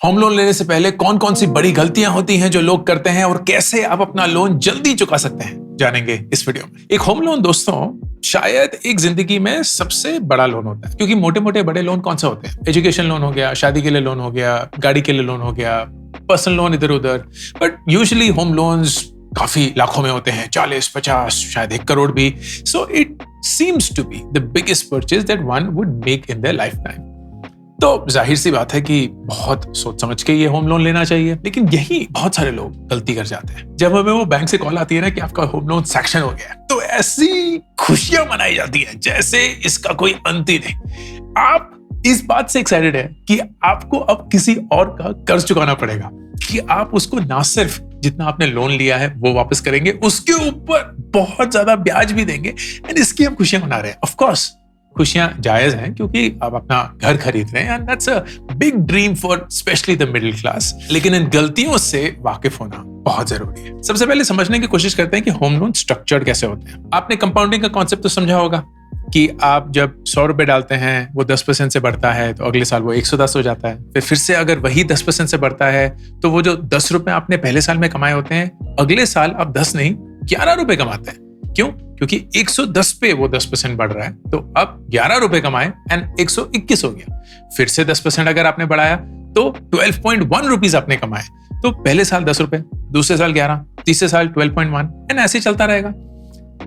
Home loan लेने से पहले कौन कौन सी बड़ी गलतियां होती हैं जो लोग करते हैं और कैसे आप अपना लोन जल्दी चुका सकते हैं, जानेंगे इस वीडियो में। एक होम लोन दोस्तों शायद एक जिंदगी में सबसे बड़ा लोन होता है, क्योंकि मोटे मोटे बड़े लोन कौन से होते हैं? एजुकेशन लोन हो गया, शादी के लिए लोन हो गया, गाड़ी के लिए लोन हो गया, पर्सनल लोन इधर उधर। बट यूजुअली होम लोन्स काफी लाखों में होते हैं, 40-50, शायद 1 करोड़ भी। So it seems to be the biggest purchase that one would make in their life time. तो जाहिर सी बात है कि बहुत सोच समझ के ये होम लोन लेना चाहिए, लेकिन यही बहुत सारे लोग गलती कर जाते हैं। जब हमें वो बैंक से कॉल आती है ना कि आपका होम लोन सैंक्शन हो गया है, तो ऐसी खुशियां मनाई जाती हैं जैसे इसका कोई अंत ही नहीं। आप इस बात से एक्साइटेड है कि आपको अब किसी और का कर्ज चुकाना पड़ेगा, कि आप उसको ना सिर्फ जितना आपने लोन लिया है वो वापस करेंगे, उसके ऊपर बहुत ज्यादा ब्याज भी देंगे, एंड इसकी हम खुशियां मना रहे हैं। ऑफ कोर्स खुशियां जायज हैं, क्योंकि आप अपना घर खरीद रहे हैं, and that's a big dream for specially the middle class. लेकिन इन गलतियों से वाकिफ होना बहुत जरूरी है। सबसे पहले समझने की कोशिश करते हैं कि होम लोन स्ट्रक्चर्ड कैसे होते हैं। आपने कंपाउंडिंग का कॉन्सेप्ट तो समझा होगा कि आप जब 100 रुपए डालते हैं, वो 10% से बढ़ता है, तो अगले साल वो 110 हो जाता है। फिर से अगर वही 10% से बढ़ता है, तो वो जो 10 रुपए आपने पहले साल में कमाए होते हैं, अगले साल आप 10 नहीं 11 रुपए कमाते हैं। क्यों? क्योंकि 110 पे वो 10% बढ़ रहा है, तो अब 11 रुपए कमाए एंड 121 हो गया। फिर से 10% अगर आपने बढ़ाया तो 12.1 रुपीज आपने कमाए। तो पहले साल 10 रुपए, दूसरे साल 11, तीसरे साल 12.1, एंड ऐसे चलता रहेगा।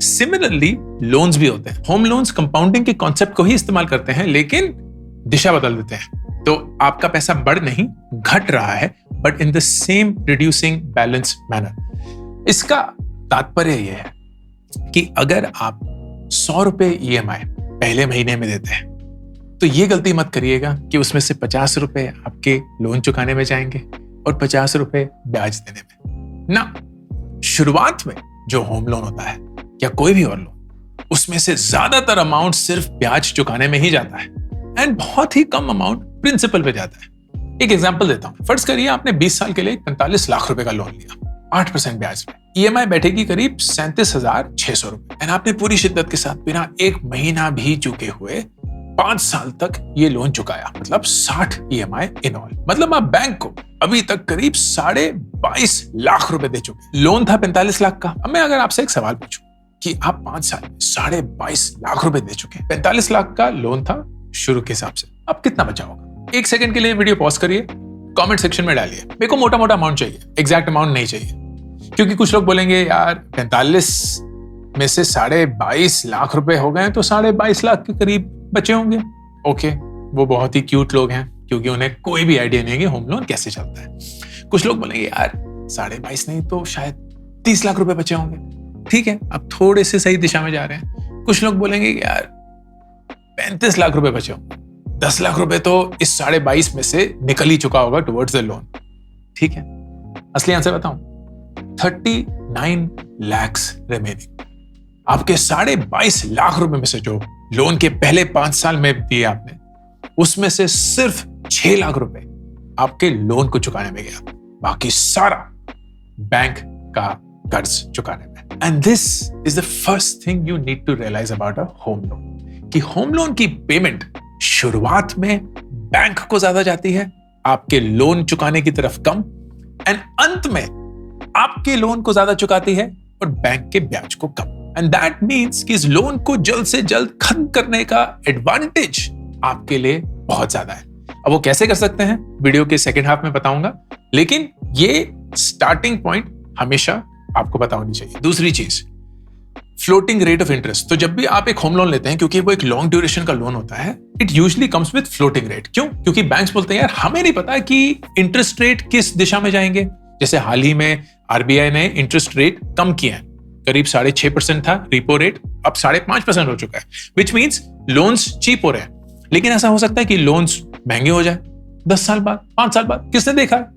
सिमिलरली लोन्स भी होते हैं। होम लोन्स कंपाउंडिंग के कॉन्सेप्ट को ही इस्तेमाल करते हैं, लेकिन दिशा बदल देते हैं। तो आपका पैसा बढ़ नहीं घट रहा है, but in the same reducing balance manner. इसका तात्पर्य यह है कि अगर आप 100 रुपए EMI पहले महीने में देते हैं, तो ये गलती मत करिएगा कि उसमें से 50 रुपए आपके लोन चुकाने में जाएंगे और 50 रुपए ब्याज देने में ना। शुरुआत में जो होम लोन होता है या कोई भी और लोन, उसमें से ज्यादातर अमाउंट सिर्फ ब्याज चुकाने में ही जाता है, एंड बहुत ही कम अमाउंट प्रिंसिपल पे जाता है। एक एग्जांपल देता हूं। फर्ज करिए आपने 20 साल के लिए 45 लाख रुपए का लोन लिया, 8% ब्याज पे। EMI बैठेगी करीब 37,600 रुपए, एंड आपने पूरी शिद्दत के साथ बिना एक महीना भी चुके हुए 5 साल तक ये लोन चुकाया, मतलब 60 EMI इन ऑल। मतलब आप बैंक को अभी तक करीब 22.5 लाख रुपए दे चुके। लोन था 45 लाख का। अब मैं अगर आपसे एक सवाल पूछूं कि आप 5 साल में 22.5 लाख रुपए दे चुके, 45 लाख का लोन था शुरू के हिसाब से, अब कितना बचा होगा? 1 सेकंड के लिए वीडियो पॉज करिए, कमेंट सेक्शन में डालिए। मेरे को मोटा मोटा अमाउंट चाहिए, एग्जैक्ट अमाउंट नहीं चाहिए, क्योंकि कुछ लोग बोलेंगे यार 45 में से 22.5 लाख रुपए हो गए, तो 22.5 लाख के करीब बचे होंगे। ओके, वो बहुत ही क्यूट लोग हैं, क्योंकि उन्हें कोई भी आइडिया नहीं है कि होम लोन कैसे चलता है। कुछ लोग बोलेंगे यार 22.5 नहीं तो शायद 30 लाख रुपए बचे होंगे। ठीक है, आप थोड़े से सही दिशा में जा रहे हैं। कुछ लोग बोलेंगे यार 35 लाख रुपए बचे होंगे, 10 लाख रुपए तो इस 22.5 में से निकल ही चुका होगा टुवर्ड्स द लोन। ठीक है, असली आंसर बताऊं, 39 lakhs रिमेनिंग। आपके 22.5 लाख रुपए में से जो लोन के पहले 5 साल में दिए आपने, उसमें से सिर्फ 6 लाख रुपए आपके लोन को चुकाने में गया, बाकी सारा बैंक का कर्ज चुकाने में। And this is the first thing you need to realise about a home loan, कि होम लोन की पेमेंट शुरुआत में बैंक को ज्यादा जाती है, आपके लोन चुकाने की तरफ कम, एंड अंत में आपके लोन को ज्यादा चुकाती है और बैंक के ब्याज को कम। एंड दैट मीन्स कि इस लोन को जल्द से जल्द खत्म करने का एडवांटेज आपके लिए बहुत ज्यादा है। अब वो कैसे कर सकते हैं, वीडियो के सेकंड हाफ में बताऊंगा, लेकिन ये स्टार्टिंग पॉइंट हमेशा आपको पता होनी चाहिए। दूसरी चीज, फ्लोटिंग रेट ऑफ इंटरेस्ट। तो जब भी आप एक होम लोन लेते हैं, क्योंकि वो एक लॉन्ग ड्यूरेशन का लोन होता है, it usually comes with floating rate. क्यों? क्योंकि बैंक्स बोलते हैं यार हमें नहीं पता कि इंटरेस्ट रेट किस दिशा में जाएंगे। जैसे हाल ही में RBI ने इंटरेस्ट रेट कम किया है, करीब 6.5% था रिपो रेट, अब 5.5% हो चुका है, विच मीन्स लोन्स चीप हो रहे हैं। लेकिन ऐसा हो सकता है कि लोन्स महंगे हो जाए 10 साल बाद, 5 साल बाद, किसने देखा है?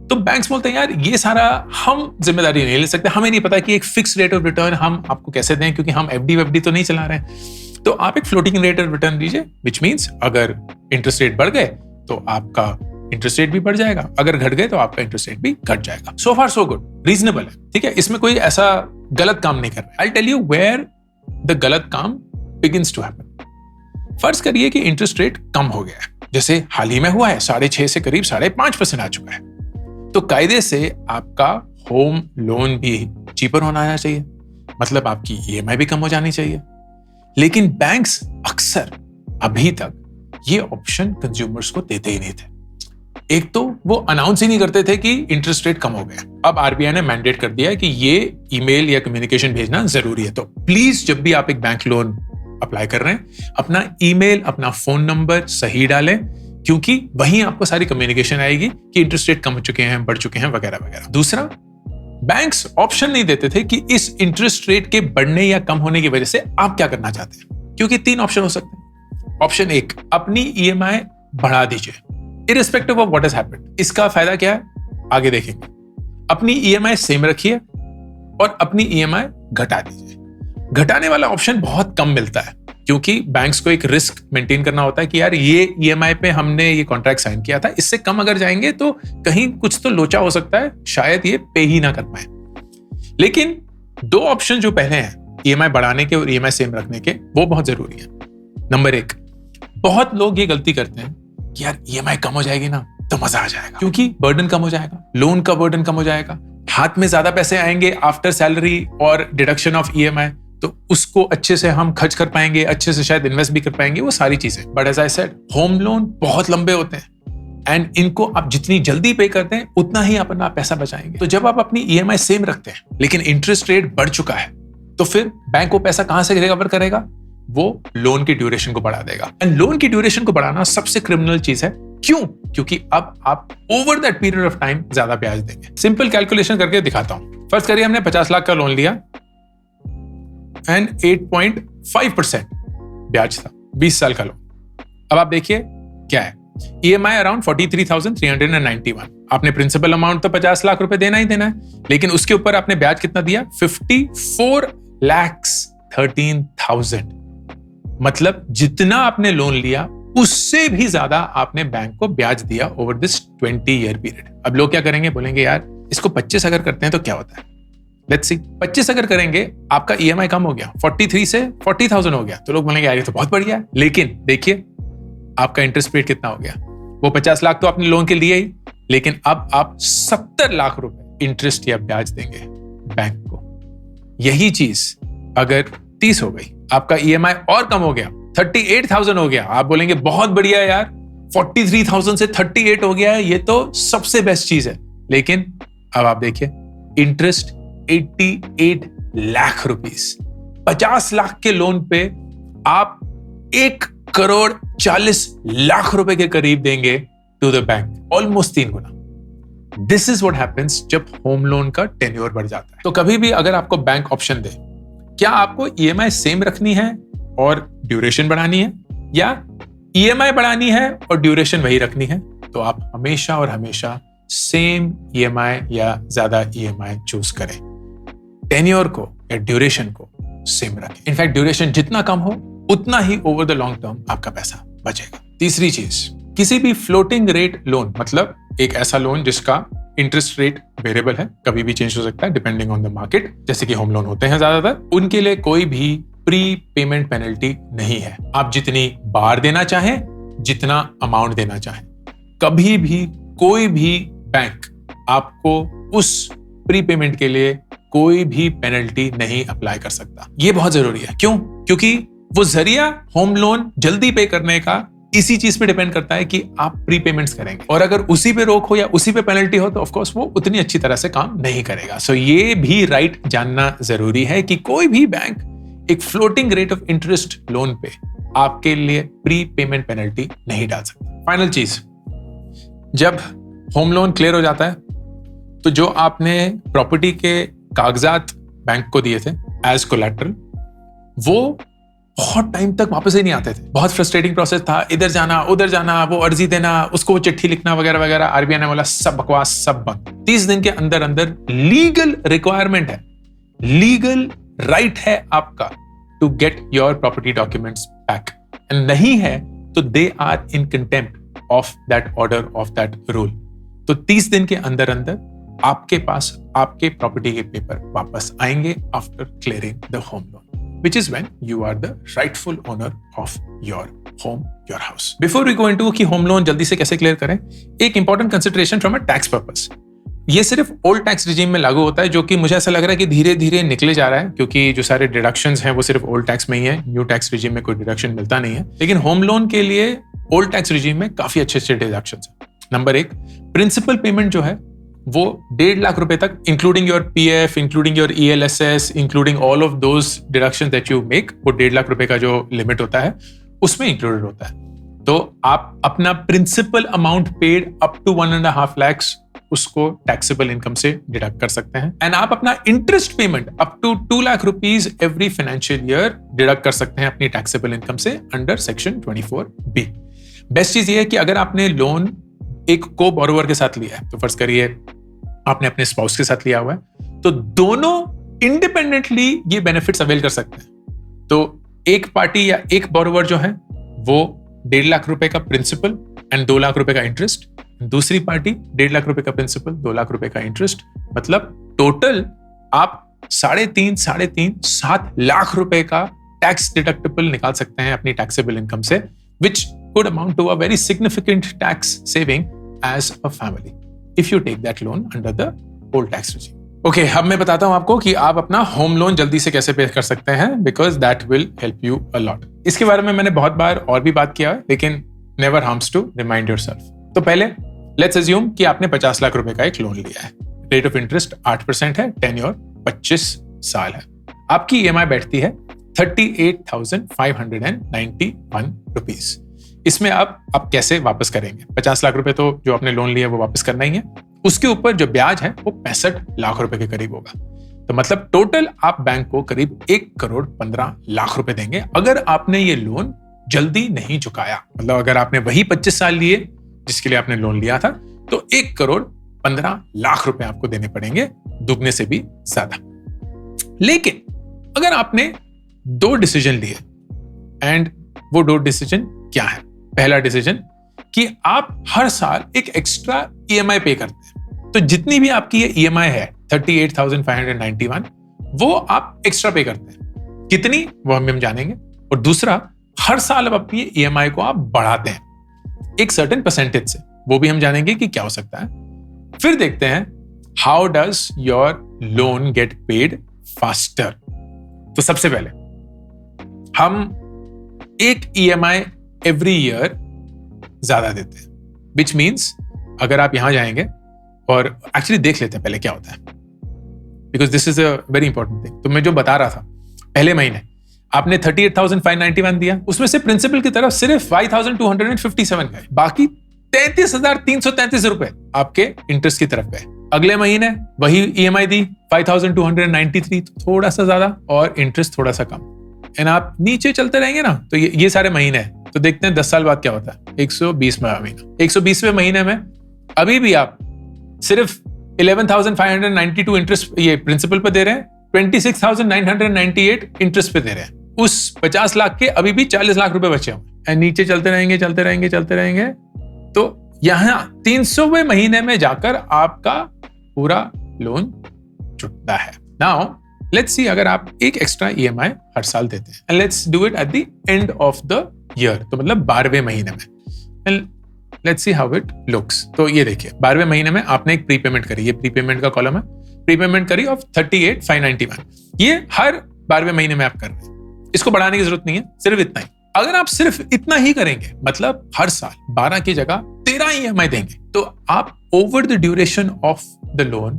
तो बैंक्स बोलते हैं यार ये सारा हम जिम्मेदारी नहीं ले सकते, हमें नहीं पता कि एक फिक्स रेट ऑफ रिटर्न हम आपको कैसे दें, क्योंकि हम FD तो नहीं चला रहे हैं। तो आप एक फ्लोटिंग रेट ऑफ रिटर्न लीजिए, विच मीन्स अगर इंटरेस्ट रेट बढ़ गए तो आपका इंटरेस्ट रेट भी बढ़ जाएगा, अगर घट गए तो आपका इंटरेस्ट रेट भी घट जाएगा। सो फार सो गुड, रीजनेबल है। ठीक है, इसमें कोई ऐसा गलत काम नहीं कर रहा है। I tell you where the गलत काम बिगिंस टू हैपन। फर्ज करिए कि इंटरेस्ट रेट कम हो गया है, जैसे हाल ही में हुआ है 6.5 से करीब 5.5% आ चुका है। तो कायदे से आपका होम लोन भी चीपर होना चाहिए, मतलब आपकी ईएमआई भी कम हो जानी चाहिए। लेकिन बैंक्स अक्सर अभी तक ये ऑप्शन कंज्यूमर्स को देते ही नहीं थे। एक तो वो अनाउंस ही नहीं करते थे कि इंटरेस्ट रेट कम हो गया। अब आरबीआई ने मैंडेट कर दिया है कि ये ईमेल या कम्युनिकेशन भेजना जरूरी है। तो प्लीज जब भी आप एक बैंक लोन अप्लाई कर रहे हैं, अपना ईमेल, अपना फोन नंबर सही डालें, क्योंकि वहीं आपको सारी कम्युनिकेशन आएगी कि इंटरेस्ट रेट कम हो चुके हैं, बढ़ चुके हैं, वगैरह वगैरह। दूसरा, बैंक्स ऑप्शन नहीं देते थे कि इस इंटरेस्ट रेट के बढ़ने या कम होने की वजह से आप क्या करना चाहते हैं, क्योंकि 3 ऑप्शन हो सकते हैं। ऑप्शन 1, अपनी ईएमआई बढ़ा दीजिए irrespective of what has happened. इसका फायदा क्या है आगे देखेंगे। अपनी ईएमआई सेम रखिए और अपनी ईएमआई घटा दीजिए। घटाने वाला ऑप्शन बहुत कम मिलता है, क्योंकि बैंक्स को एक रिस्क मेंटेन करना होता है कि यार ये ईएमआई पे हमने ये कॉन्ट्रैक्ट साइन किया था, इससे कम अगर जाएंगे तो कहीं कुछ तो लोचा हो सकता है, शायद ये पे ही ना कर पाए। लेकिन 2 ऑप्शन जो पहले हैं, ईएमआई बढ़ाने के और ईएमआई सेम रखने के, वो बहुत जरूरी है। नंबर 1, बहुत लोग ये गलती करते हैं कि यार ईएमआई कम हो जाएगी ना तो मजा आ जाएगा, क्योंकि बर्डन कम हो जाएगा, लोन का बर्डन कम हो जाएगा, हाथ में ज्यादा पैसे आएंगे आफ्टर सैलरी और डिडक्शन ऑफ ईएमआई, तो उसको अच्छे से हम खर्च कर पाएंगे, अच्छे से शायद इन्वेस्ट भी कर पाएंगे, वो सारी चीजें। But as I said, home loan बहुत लंबे होते हैं एंड इनको आप जितनी जल्दी पे करते हैं उतना ही अपना पैसा बचाएंगे। तो जब आप अपनी ईएमआई सेम रखते हैं लेकिन इंटरेस्ट रेट बढ़ चुका है, तो फिर बैंक वो पैसा कहां से रिकवर करेगा? वो लोन की ड्यूरेशन को बढ़ा देगा। एंड लोन की ड्यूरेशन को बढ़ाना सबसे क्रिमिनल चीज है। क्यों? क्योंकि अब आप over that period of time ज्यादा ब्याज देंगे। सिंपल कैलकुलेशन करके दिखाता हूं। फर्स्ट करिए हमने 50 लाख का लोन लिया एंड 8.5% ब्याज था, 20 साल का लोन। अब आप देखिए क्या है, ईएमआई अराउंड 43,391। आपने प्रिंसिपल अमाउंट तो 50 लाख रुपए देना ही देना है, लेकिन उसके ऊपर आपने ब्याज कितना दिया? 54,13,000। मतलब जितना आपने लोन लिया उससे भी ज्यादा आपने बैंक को ब्याज दिया ओवर दिस 20 ईयर पीरियड। अब लोग क्या करेंगे? बोलेंगे यार इसको 25 अगर करते हैं तो क्या होता है? लेट्स सी, 25 अगर करेंगे, आपका ईएमआई कम हो गया, 43 से 40,000 हो गया, तो लोग बोलेंगे यार ये तो बहुत बढ़िया है। लेकिन देखिए आपका इंटरेस्ट रेट कितना हो गया। वो 50 लाख तो आपने लोन के लिए ही, लेकिन अब आप 70 लाख रुपए इंटरेस्ट या ब्याज देंगे बैंक को। यही चीज अगर 30 हो गई, आपका ईएमआई और कम हो गया, 38,000 हो गया, आप बोलेंगे बहुत बढ़िया यार, 43,000 से 38 हो गया है, ये तो सबसे बेस्ट चीज है। लेकिन अब आप देखिए इंटरेस्ट 88 लाख रुपीस। 50 लाख के लोन पे आप 1,40,00,000 रुपए के करीब देंगे टू द बैंक, ऑलमोस्ट 3 गुना। दिस इज व्हाट हैपेंस जब होम लोन का टेन्योर बढ़ जाता है। तो कभी भी अगर आपको बैंक ऑप्शन दे, क्या आपको ईएमआई सेम रखनी है और ड्यूरेशन बढ़ानी है, या ईएमआई बढ़ानी है और ड्यूरेशन वही रखनी है, तो आप हमेशा और हमेशा सेम ईएमआई या ज्यादा ईएमआई चूज करें। टेन्योर को या ड्यूरेशन को सेम रखें। इनफैक्ट ड्यूरेशन जितना कम हो उतना ही ओवर द लॉन्ग टर्म आपका पैसा बचेगा। तीसरी चीज, किसी भी फ्लोटिंग रेट लोन, मतलब एक ऐसा लोन जिसका इंटरेस्ट रेट वेरिएबल है, कभी भी चेंज हो सकता है डिपेंडिंग ऑन द मार्केट, जैसे कि होम लोन होते हैं ज्यादातर, उनके लिए कोई भी प्री पेमेंट पेनल्टी नहीं है। आप जितनी बार देना चाहें, जितना अमाउंट देना चाहें, कभी भी कोई भी बैंक आपको उस प्री पेमेंट के लिए कोई भी पेनल्टी नहीं अप्लाई कर सकता। ये बहुत जरूरी है। क्यों? क्योंकि वो जरिया होम लोन जल्दी पे करने का इसी चीज पे डिपेंड करता है कि आप प्री पेमेंट्स करेंगे, और अगर उसी पे रोक हो या उसी पे पेनल्टी हो तो ऑफ कोर्स वो उतनी अच्छी तरह से काम नहीं करेगा। सो ये भी राइट जानना जरूरी है कि कोई भी बैंक एक floating rate of interest loan पे आपके लिए प्री पेमेंट पेनल्टी नहीं डाल सकता। फाइनल चीज, जब होम लोन क्लियर हो जाता है तो जो आपने प्रॉपर्टी के कागजात बैंक को दिए थे एज कोलैटरल, वो बहुत टाइम तक वापस ही नहीं आते थे। बहुत फ्रस्ट्रेटिंग प्रोसेस था, इधर जाना उधर जाना, वो अर्जी देना, उसको चिट्ठी लिखना वगैरह वगैरह। आरबीआई ने बोला सब बकवास, सब बंद। 30 दिन के अंदर अंदर लीगल रिक्वायरमेंट है, लीगल राइट है आपका to get your property documents back, and नहीं है तो they are in contempt of that order, of that rule. तो 30 दिन के अंदर अंदर आपके पास आपके प्रॉपर्टी के पेपर वापस आएंगे after clearing the home loan, which is when you are the rightful owner of your home your house. Before we go into कि होम लोन जल्दी से कैसे क्लियर करें, एक important consideration from a tax purpose. ये सिर्फ old tax regime में लागू होता है, जो कि मुझे ऐसा लग रहा है कि धीरे धीरे निकले जा रहा है, क्योंकि जो सारे डिडक्शंस हैं वो सिर्फ ओल्ड टैक्स में ही है, न्यू टैक्स रिजीम में कोई डिडक्शन मिलता नहीं है। लेकिन होम लोन के लिए ओल्ड टैक्स रिजीम में काफी अच्छे अच्छे डिडक्शंस हैं। नंबर एक, प्रिंसिपल पेमेंट जो है वो 1.5 लाख रुपए तक, including your PF, including your ELSS, including all of those deductions that you make, वो 1.5 लाख रुपए का जो लिमिट होता है उसमें इंक्लूडेड होता है। तो आप अपना principal amount paid up to 1.5 lakhs उसको टैक्सेबल इनकम से डिडक्ट कर सकते हैं। एंड आप अपना interest payment up to 2 lakh rupees every financial year deduct कर सकते हैं अपनी टैक्सेबल इनकम से अंडर सेक्शन 24B। बेस्ट चीज ये है कि अगर आपने लोन एक को बोरोवर के साथ लिया है, तो फर्ज करिए आपने अपने स्पाउस के साथ लिया हुआ है, तो दोनों इंडिपेंडेंटली ये बेनिफिट्स अवेल कर सकते हैं। तो एक पार्टी या एक बोरोवर जो है वो 1.5 लाख रुपए का प्रिंसिपल एंड 2 लाख रुपए का इंटरेस्ट, दूसरी पार्टी 1.5 लाख रुपए का प्रिंसिपल, 2 लाख रुपए का इंटरेस्ट, मतलब टोटल आप 7 लाख रुपए का टैक्स डिडक्टेबल निकाल सकते हैं अपनी टैक्सेबल इनकम से, which could amount to a very significant tax saving as a family if you take that loan under the old tax regime. Okay, अब मैं बताता हूं आपको कि आप अपना होम लोन जल्दी से कैसे पे कर सकते हैं, because that will help you a lot. इसके बारे में मैंने बहुत बार और भी बात किया है, लेकिन never harms to remind yourself. तो पहले let's assume कि आपने 50 लाख रुपए का एक लोन लिया है, रेट ऑफ इंटरेस्ट 8% है, टेन्योर 25 साल है, आपकी EMI बैठती है 38,591 रुपीज। इसमें आप कैसे वापस करेंगे? 50 लाख रुपए तो जो आपने लोन लिया वो वापस करना ही है, उसके ऊपर जो ब्याज है वो 65 लाख रुपए के करीब होगा। तो मतलब टोटल आप बैंक को करीब 1,15,00,000 रुपए देंगे अगर आपने ये लोन जल्दी नहीं चुकाया। मतलब अगर आपने वही 25 साल लिए जिसके लिए आपने लोन लिया था, तो 1,15,00,000 रुपए आपको देने पड़ेंगे, दुगने से भी ज्यादा। लेकिन अगर आपने 2 डिसीजन लिए, एंड वो 2 डिसीजन क्या है? पहला डिसीजन कि आप हर साल एक एक्स्ट्रा EMI पे करते हैं, तो जितनी भी आपकी ये EMI है 38,591, वो आप एक्स्ट्रा पे करते हैं। कितनी वो हम जानेंगे। और दूसरा, हर साल आप अपनी EMI को आप बढ़ाते हैं एक सर्टेन परसेंटेज से, वो भी हम जानेंगे कि क्या हो सकता है। फिर देखते हैं how does your loan get paid faster. तो सबसे पहले हम एक EMI एवरी ईयर ज्यादा देते हैं, विच मीन्स अगर आप यहां जाएंगे और एक्चुअली देख लेते हैं पहले क्या होता है, because this is a very important thing. तो मैं जो बता रहा था, पहले महीने आपने 38,591 दिया, उसमें से प्रिंसिपल की तरफ सिर्फ 5,257 गए, बाकी 33,333 रुपए आपके इंटरेस्ट की तरफ गए। अगले महीने वही EMI दी 5,293, थोड़ा सा ज्यादा और इंटरेस्ट थोड़ा सा कम। एंड आप नीचे चलते रहेंगे ना, तो ये सारे महीने हैं, तो देखते हैं 10 साल बाद क्या होता है। 120वां महीना, 120वें महीने में अभी भी आप सिर्फ 11,592 इंटरेस्ट ये प्रिंसिपल पे दे रहे हैं, 26,998 इंटरेस्ट पे दे रहे हैं। उस 50 लाख के अभी भी 40 लाख रुपए बचे हुए। एंड नीचे चलते रहेंगे चलते रहेंगे चलते रहेंगे, तो यहां 300वें महीने में जाकर आपका पूरा लोन चुकता है। नाउ लेट्स सी, अगर आप एक एक्स्ट्रा EMI हर साल देते हैं, and let's do it at the end of the year, तो मतलब 12वें महीने में, and let's see how it looks. तो ये देखिए, 12वें महीने में आपने एक प्रीपेमेंट करी, ये प्रीपेमेंट का कॉलम है, प्रीपेमेंट करी ऑफ 38,591, ये हर 12वें महीने में आप कर रहे हैं, इसको बढ़ाने की जरूरत नहीं है, सिर्फ इतना ही। अगर आप सिर्फ इतना ही करेंगे, मतलब हर साल 12 की जगह 13 EMI देंगे, तो आप over the duration of the loan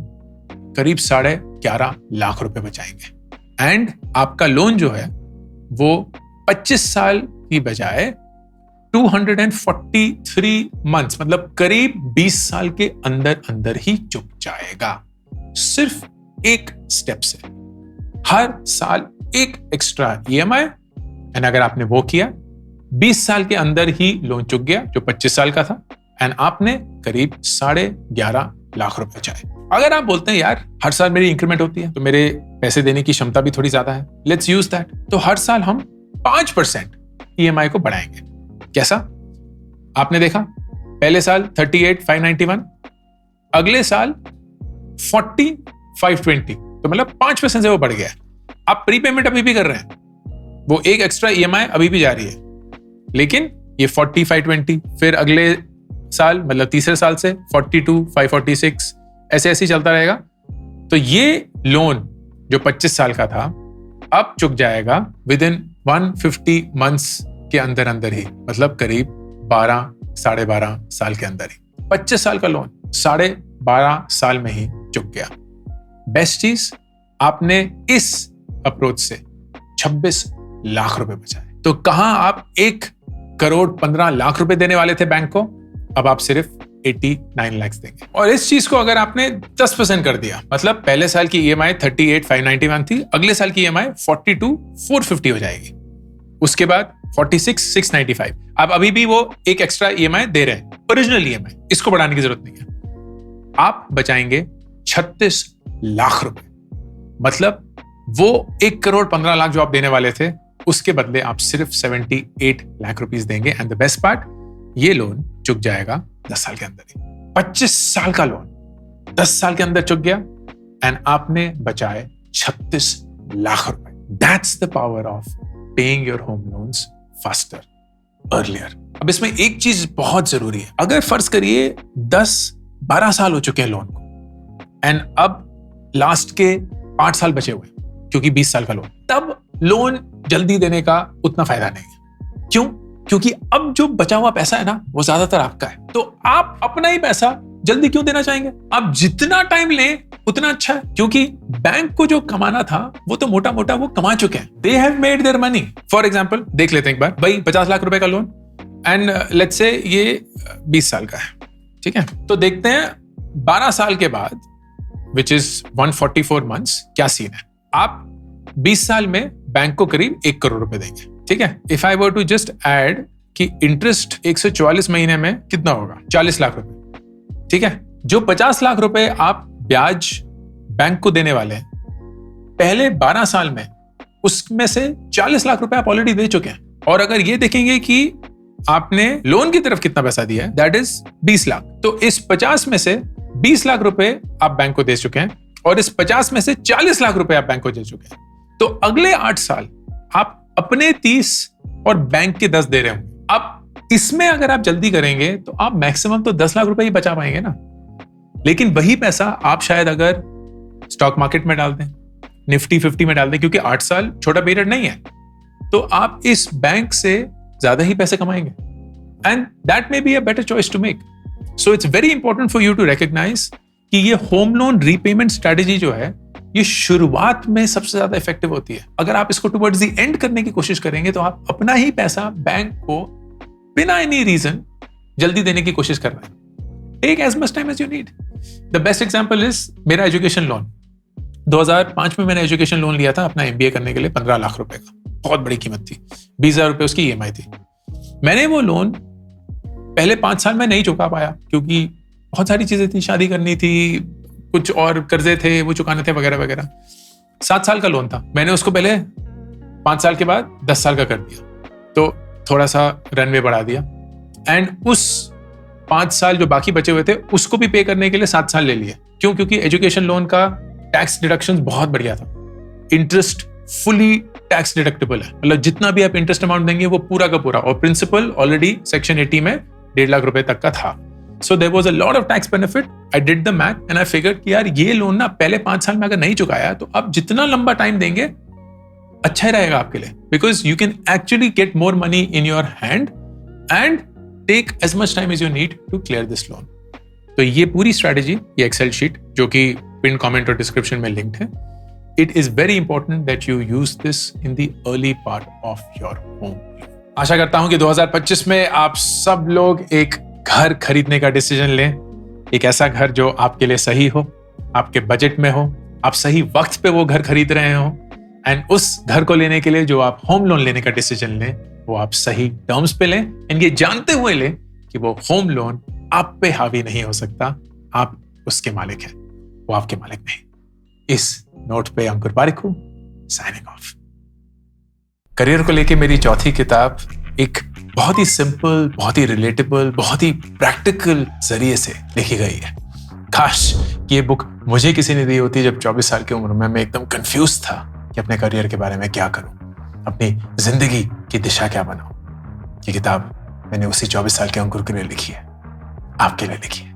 करीब 11.5 लाख रुपए बचाएंगे। एंड आपका लोन जो है वो 25 साल की बजाय 243 मंथ्स, मतलब करीब 20 साल के अंदर अंदर ही चुक जाएगा, सिर्फ एक स्टेप से। हर साल एक एक्स्ट्रा EMI, एंड अगर आपने वो किया 20 साल के अंदर ही लोन चुक गया जो 25 साल का था, एंड आपने करीब 11.5 लाख रुपए बचाए। अगर आप बोलते हैं यार हर साल मेरी इंक्रीमेंट होती है तो मेरे पैसे देने की क्षमता भी थोड़ी ज्यादा है, लेट्स यूज दैट, तो हर साल हम 5% EMI को बढ़ाएंगे। कैसा? आपने देखा, पहले साल 38,591, अगले साल 40,520, तो मतलब 5% से वो बढ़ गया। आप प्रीपेमेंट अभी भी कर रहे हैं, वो एक एक्स्ट्रा EMI अभी भी जा रही है, लेकिन ये 45-20, फिर अगले साल मतलब तीसरे साल से 42, 546, ऐसे ऐसे ही चलता रहेगा। तो ये लोन जो 25 साल का था अब चुक जाएगा विद इन 150 मंथ्स के अंदर अंदर ही, मतलब करीब 12 साढ़े 12 साल के अंदर ही। 25 साल का लोन 12.5 साल में ही चुक गया। बेस्ट चीज, आपने इस अप्रोच से 26 लाख रुपए बचाए। तो कहां आप 1,15,00,000 रुपए देने वाले थे बैंक को, अब आप सिर्फ 89 लाख देंगे। और इस चीज को अगर आपने 10% कर दिया, मतलब पहले साल की EMI 38,591 थी, अगले साल की EMI 42,450 हो जाएगी, उसके बाद 46,695। आप अभी भी वो एक एक्स्ट्रा EMI दे रहे हैं, ओरिजिनल EMI, इसको बढ़ाने की जरूरत नहीं है। आप बचाएंगे 36 लाख रुपए, मतलब वो 1,15,00,000 जो आप देने वाले थे उसके बदले आप सिर्फ 78 लाख रुपीस देंगे। एंड द बेस्ट पार्ट, ये लोन चुक जाएगा 10 साल के अंदर ही। 25 साल का लोन 10 साल के अंदर चुक गया एंड आपने बचाए 36 लाख रुपए। That's the power of paying your home loans faster earlier. अब इसमें एक चीज बहुत जरूरी है, अगर फर्ज करिए 10-12 साल हो चुके हैं लोन को एंड अब लास्ट के 8 साल बचे हुए क्योंकि 20 साल का लोन, तब लोन जल्दी देने का उतना फायदा नहीं है। क्यों? क्योंकि अब जो बचा हुआ पैसा है ना, वो ज्यादातर आपका है। तो आप अपना ही पैसा जल्दी क्यों देना चाहेंगे? आप जितना टाइम लें उतना अच्छा है, क्योंकि बैंक को जो कमाना था वो तो मोटा मोटा वो कमा चुके हैं। They have made their money. For example देख लेते हैं एक बार, भाई 50 लाख रुपए का लोन एंड लेट्स से ये 20 साल का है, ठीक है? तो देखते हैं 12 साल के बाद, विच इज 144 मंथ्स, क्या सीन है। आप 20 साल में बैंक को करीब 1 करोड़ रुपए देंगे, ठीक है? If I were to just add कि इंटरेस्ट 144 महीने में कितना होगा, 40 लाख रुपए, ठीक है? जो 50 लाख रुपए आप ब्याज बैंक को देने वाले हैं पहले 12 साल में, उसमें से 40 लाख रुपए आप ऑलरेडी दे चुके हैं। और अगर ये देखेंगे कि आपने लोन की तरफ कितना पैसा दिया है, दैट इज 20 लाख, तो इस 50 में से 20 लाख रुपए आप बैंक को दे चुके हैं और इस 50 में से 40 लाख रुपए आप बैंक को दे चुके हैं। तो अगले 8 साल आप अपने 30 और बैंक के 10 दे रहे होंगे। अब इसमें अगर आप जल्दी करेंगे तो आप मैक्सिमम तो 10 लाख रुपए ही बचा पाएंगे ना। लेकिन वही पैसा आप शायद अगर स्टॉक मार्केट में डाल दें, निफ्टी 50 में डाल दें, क्योंकि 8 साल छोटा पीरियड नहीं है, तो आप इस बैंक से ज्यादा ही पैसे कमाएंगे। And that may be a better choice to make. So it's very important for you to recognise कि ये होम लोन रीपेमेंट स्ट्रेटेजी जो है, ये शुरुआत में सबसे ज्यादा इफेक्टिव होती है। अगर आप इसको टुवर्ड्स द एंड करने की कोशिश करेंगे तो आप अपना ही पैसा बैंक को बिना एनी रीजन जल्दी देने की कोशिश कर रहे हैं। Take as much time as you need. The best example is मेरा एजुकेशन लोन। 2005 में मैंने एजुकेशन लोन लिया था अपना MBA करने के लिए, 15 लाख रुपए का, बहुत बड़ी कीमत थी, 20,000 रुपए उसकी EMI थी। मैंने वो लोन पहले 5 साल में नहीं चुका पाया क्योंकि बहुत सारी चीजें थी, शादी करनी थी, कुछ और कर्जे थे वो चुकाने थे वगैरह वगैरह। 7 साल का लोन था, मैंने उसको पहले 5 साल के बाद 10 साल का कर दिया, तो थोड़ा सा रनवे बढ़ा दिया एंड उस 5 साल जो बाकी बचे हुए थे उसको भी पे करने के लिए 7 साल ले लिए। क्यों? क्योंकि एजुकेशन लोन का टैक्स डिडक्शन बहुत बढ़िया था, इंटरेस्ट फुली टैक्स डिडक्टेबल है, मतलब जितना भी आप इंटरेस्ट अमाउंट देंगे वो पूरा का पूरा, और प्रिंसिपल ऑलरेडी सेक्शन 80 में 1.5 लाख रुपए तक का था। So there was a lot of tax benefit. I did the math and I figured कि यार ये लोन ना पहले 5 साल में अगर नहीं चुकाया तो आप जितना लंबा टाइम देंगे अच्छा ही रहेगा आपके लिए, because you can actually get more money in your hand and take as much time as you need to clear this loan. तो ये पूरी स्ट्रैटेजी, ये एक्सेल शीट जो कि पिन कमेंट और डिस्क्रिप्शन में लिंक्ड है, it is very important that you use this in the early part of your home. आशा करता हूं कि 2025 में आप सब लोग एक घर खरीदने का डिसीजन लें, एक ऐसा घर जो आपके लिए सही हो, आपके बजट में हो, आप सही वक्त पे वो घर खरीद रहे हो, एंड उस घर को लेने के लिए जो आप होम लोन लेने का डिसीजन लें वो आप सही टर्म्स पे लें, एंड ये जानते हुए लें कि वो होम लोन आप पे हावी नहीं हो सकता, आप उसके मालिक हैं, वो आपके मालिक नहीं। इस नोट पे अंकुर पारिक हूं, साइनिंग ऑफ। करियर को लेके मेरी चौथी किताब एक बहुत ही सिंपल, बहुत ही रिलेटेबल, बहुत ही प्रैक्टिकल जरिए से लिखी गई है। काश कि ये बुक मुझे किसी ने दी होती जब 24 साल की उम्र में मैं एकदम कंफ्यूज था कि अपने करियर के बारे में क्या करूं, अपनी जिंदगी की दिशा क्या बनाऊं। ये किताब मैंने उसी 24 साल के अंकुर के लिए लिखी है, आपके लिए लिखी है।